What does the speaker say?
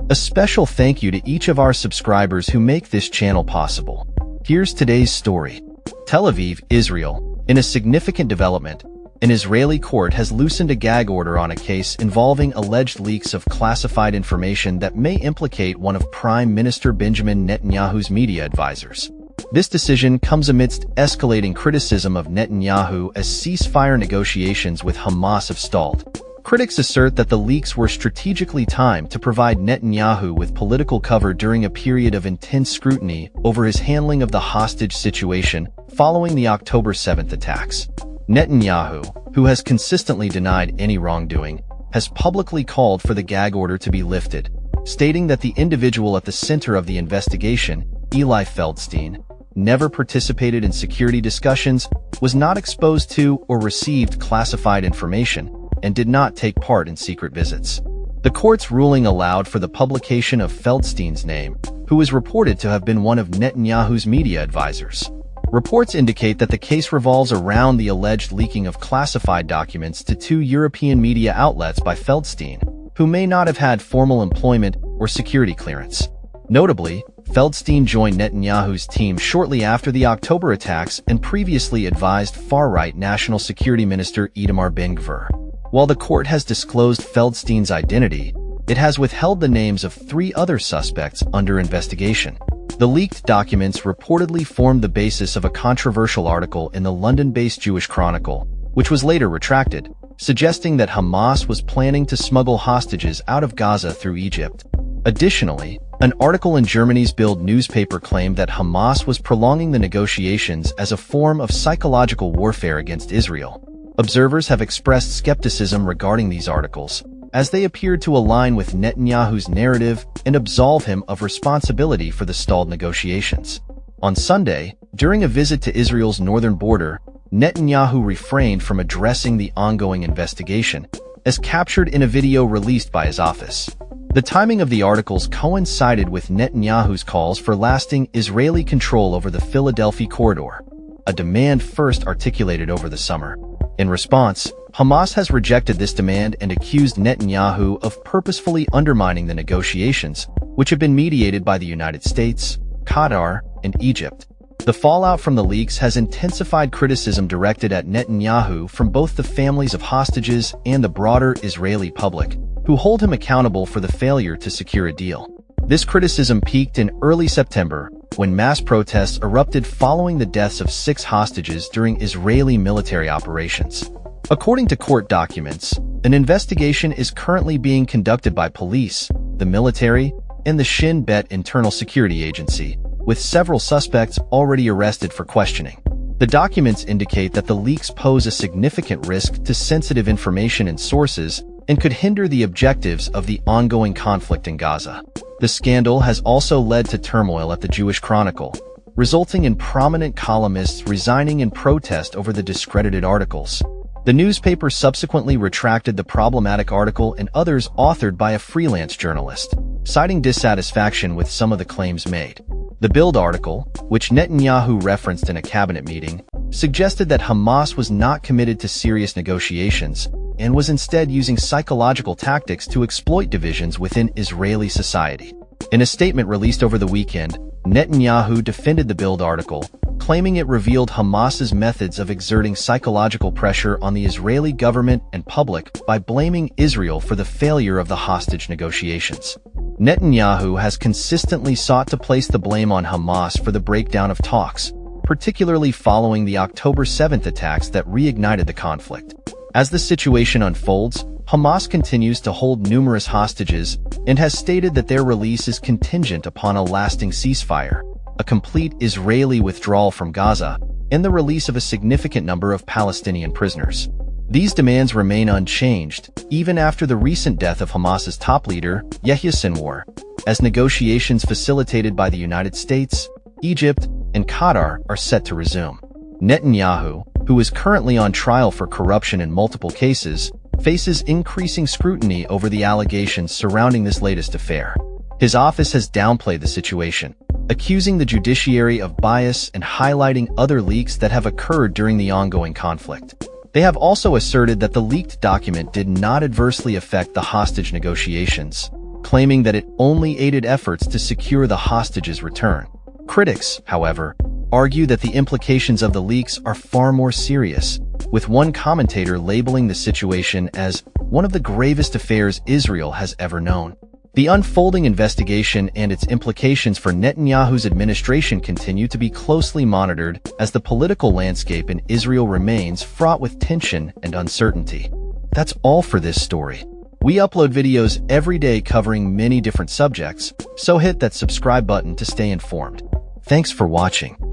A special thank you to each of our subscribers who make this channel possible. Here's today's story. Tel Aviv, Israel. In a significant development, an Israeli court has loosened a gag order on a case involving alleged leaks of classified information that may implicate one of Prime Minister Benjamin Netanyahu's media advisors. This decision comes amidst escalating criticism of Netanyahu as ceasefire negotiations with Hamas have stalled. Critics assert that the leaks were strategically timed to provide Netanyahu with political cover during a period of intense scrutiny over his handling of the hostage situation following the October 7th attacks. Netanyahu, who has consistently denied any wrongdoing, has publicly called for the gag order to be lifted, stating that the individual at the center of the investigation, Eli Feldstein, never participated in security discussions, was not exposed to or received classified information, and did not take part in secret visits. The court's ruling allowed for the publication of Feldstein's name, who is reported to have been one of Netanyahu's media advisors. Reports indicate that the case revolves around the alleged leaking of classified documents to two European media outlets by Feldstein, who may not have had formal employment or security clearance. Notably, Feldstein joined Netanyahu's team shortly after the October attacks and previously advised far-right National Security Minister Itamar Ben-Gvir. While the court has disclosed Feldstein's identity, it has withheld the names of 3 other suspects under investigation. The leaked documents reportedly formed the basis of a controversial article in the London-based Jewish Chronicle, which was later retracted, suggesting that Hamas was planning to smuggle hostages out of Gaza through Egypt. Additionally, an article in Germany's Bild newspaper claimed that Hamas was prolonging the negotiations as a form of psychological warfare against Israel. Observers have expressed skepticism regarding these articles, as they appeared to align with Netanyahu's narrative and absolve him of responsibility for the stalled negotiations. On Sunday, during a visit to Israel's northern border, Netanyahu refrained from addressing the ongoing investigation, as captured in a video released by his office. The timing of the articles coincided with Netanyahu's calls for lasting Israeli control over the Philadelphia corridor, a demand first articulated over the summer. In response, Hamas has rejected this demand and accused Netanyahu of purposefully undermining the negotiations, which have been mediated by the United States, Qatar, and Egypt. The fallout from the leaks has intensified criticism directed at Netanyahu from both the families of hostages and the broader Israeli public, who hold him accountable for the failure to secure a deal. This criticism peaked in early September, when mass protests erupted following the deaths of 6 hostages during Israeli military operations. According to court documents, an investigation is currently being conducted by police, the military, and the Shin Bet Internal Security Agency, with several suspects already arrested for questioning. The documents indicate that the leaks pose a significant risk to sensitive information and sources and could hinder the objectives of the ongoing conflict in Gaza. The scandal has also led to turmoil at the Jewish Chronicle, resulting in prominent columnists resigning in protest over the discredited articles. The newspaper subsequently retracted the problematic article and others authored by a freelance journalist, citing dissatisfaction with some of the claims made. The Bild article, which Netanyahu referenced in a cabinet meeting, suggested that Hamas was not committed to serious negotiations and was instead using psychological tactics to exploit divisions within Israeli society. In a statement released over the weekend, Netanyahu defended the Bild article, claiming it revealed Hamas's methods of exerting psychological pressure on the Israeli government and public by blaming Israel for the failure of the hostage negotiations. Netanyahu has consistently sought to place the blame on Hamas for the breakdown of talks, particularly following the October 7th attacks that reignited the conflict. As the situation unfolds, Hamas continues to hold numerous hostages and has stated that their release is contingent upon a lasting ceasefire, a complete Israeli withdrawal from Gaza, and the release of a significant number of Palestinian prisoners. These demands remain unchanged, even after the recent death of Hamas's top leader, Yahya Sinwar, as negotiations facilitated by the United States, Egypt, and Qatar are set to resume. Netanyahu, who is currently on trial for corruption in multiple cases, faces increasing scrutiny over the allegations surrounding this latest affair. His office has downplayed the situation, accusing the judiciary of bias and highlighting other leaks that have occurred during the ongoing conflict. They have also asserted that the leaked document did not adversely affect the hostage negotiations, claiming that it only aided efforts to secure the hostages' return. Critics, however, argue that the implications of the leaks are far more serious, with one commentator labeling the situation as one of the gravest affairs Israel has ever known. The unfolding investigation and its implications for Netanyahu's administration continue to be closely monitored as the political landscape in Israel remains fraught with tension and uncertainty. That's all for this story. We upload videos every day covering many different subjects, so hit that subscribe button to stay informed. Thanks for watching.